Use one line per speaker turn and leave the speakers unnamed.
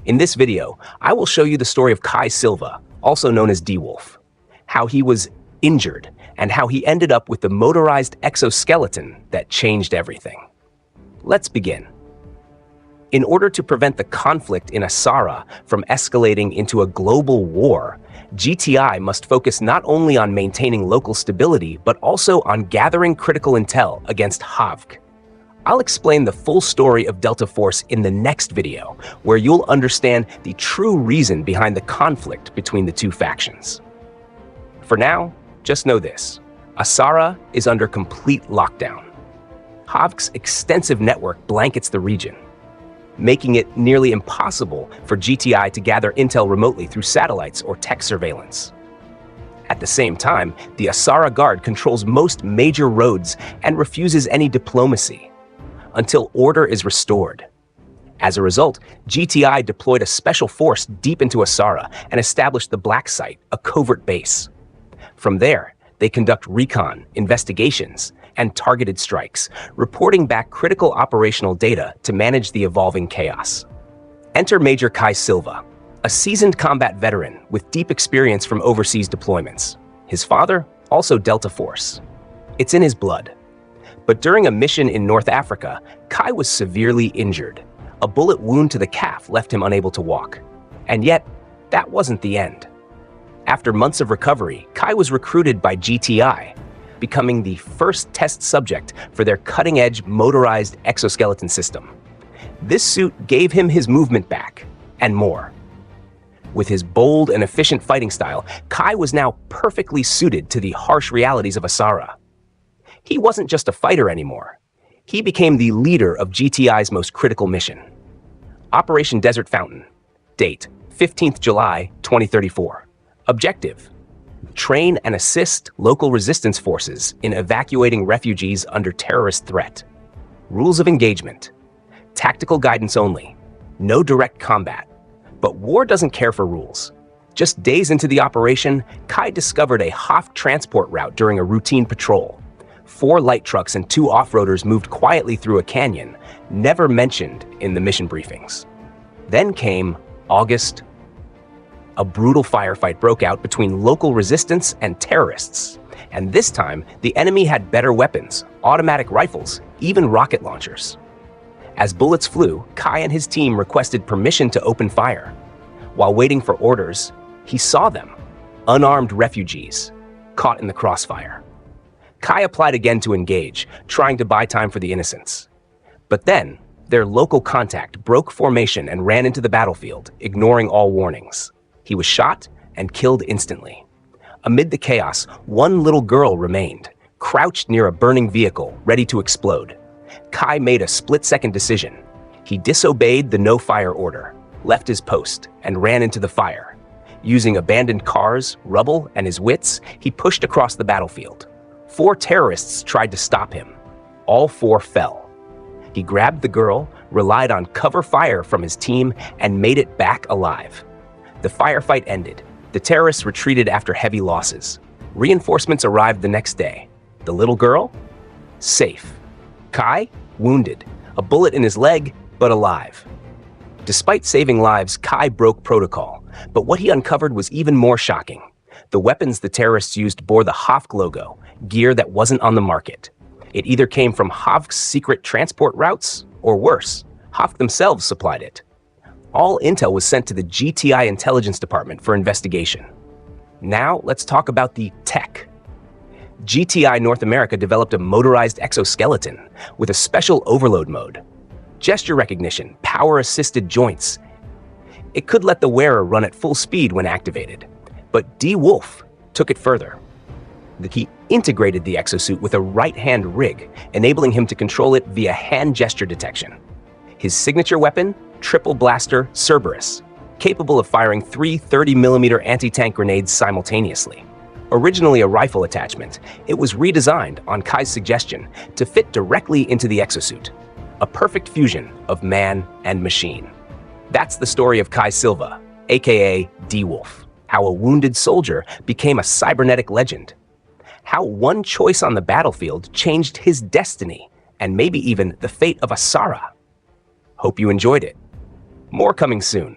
In this video, I will show you the story of Kai Silva, also known as D-Wolf, how he was injured and how he ended up with the motorized exoskeleton that changed everything. Let's begin. In order to prevent the conflict in Asara from escalating into a global war, GTI must focus not only on maintaining local stability, but also on gathering critical intel against Havk. I'll explain the full story of Delta Force in the next video, where you'll understand the true reason behind the conflict between the two factions. For now, just know this: Asara is under complete lockdown. Havk's extensive network blankets the region, making it nearly impossible for GTI to gather intel remotely through satellites or tech surveillance. At the same time, the Asara Guard controls most major roads and refuses any diplomacy until order is restored. As a result, GTI deployed a special force deep into Asara and established the Black Site, a covert base. From there, they conduct recon, investigations, and targeted strikes, reporting back critical operational data to manage the evolving chaos. Enter Major Kai Silva, a seasoned combat veteran with deep experience from overseas deployments. His father, also Delta Force. It's in his blood. But during a mission in North Africa, Kai was severely injured. A bullet wound to the calf left him unable to walk. And yet, that wasn't the end. After months of recovery, Kai was recruited by GTI, becoming the first test subject for their cutting-edge motorized exoskeleton system. This suit gave him his movement back, and more. With his bold and efficient fighting style, Kai was now perfectly suited to the harsh realities of Asara. He wasn't just a fighter anymore. He became the leader of GTI's most critical mission. Operation Desert Fountain. Date: 15th July 2034. Objective: train and assist local resistance forces in evacuating refugees under terrorist threat. Rules of engagement: tactical guidance only, no direct combat. But war doesn't care for rules. Just days into the operation, Kai discovered a Havk transport route during a routine patrol. 4 light trucks and 2 off-roaders moved quietly through a canyon, never mentioned in the mission briefings. Then came August. A brutal firefight broke out between local resistance and terrorists. And this time, the enemy had better weapons, automatic rifles, even rocket launchers. As bullets flew, Kai and his team requested permission to open fire. While waiting for orders, he saw them, unarmed refugees, caught in the crossfire. Kai applied again to engage, trying to buy time for the innocents. But then, their local contact broke formation and ran into the battlefield, ignoring all warnings. He was shot and killed instantly. Amid the chaos, one little girl remained, crouched near a burning vehicle, ready to explode. Kai made a split-second decision. He disobeyed the no-fire order, left his post, and ran into the fire. Using abandoned cars, rubble, and his wits, he pushed across the battlefield. 4 terrorists tried to stop him. All 4 fell. He grabbed the girl, relied on cover fire from his team, and made it back alive. The firefight ended. The terrorists retreated after heavy losses. Reinforcements arrived the next day. The little girl? Safe. Kai? Wounded. A bullet in his leg, but alive. Despite saving lives, Kai broke protocol. But what he uncovered was even more shocking. The weapons the terrorists used bore the Havk logo, gear that wasn't on the market. It either came from Havk's secret transport routes, or worse, Havk themselves supplied it. All intel was sent to the GTI Intelligence Department for investigation. Now, let's talk about the tech. GTI North America developed a motorized exoskeleton with a special overload mode. Gesture recognition, power-assisted joints. It could let the wearer run at full speed when activated. But D-Wolf took it further. He integrated the exosuit with a right-hand rig, enabling him to control it via hand gesture detection. His signature weapon? Triple blaster Cerberus, capable of firing 3 30mm anti-tank grenades simultaneously. Originally a rifle attachment, it was redesigned on Kai's suggestion to fit directly into the exosuit. A perfect fusion of man and machine. That's the story of Kai Silva, aka D-Wolf. How a wounded soldier became a cybernetic legend. How one choice on the battlefield changed his destiny, and maybe even the fate of Asara. Hope you enjoyed it. More coming soon.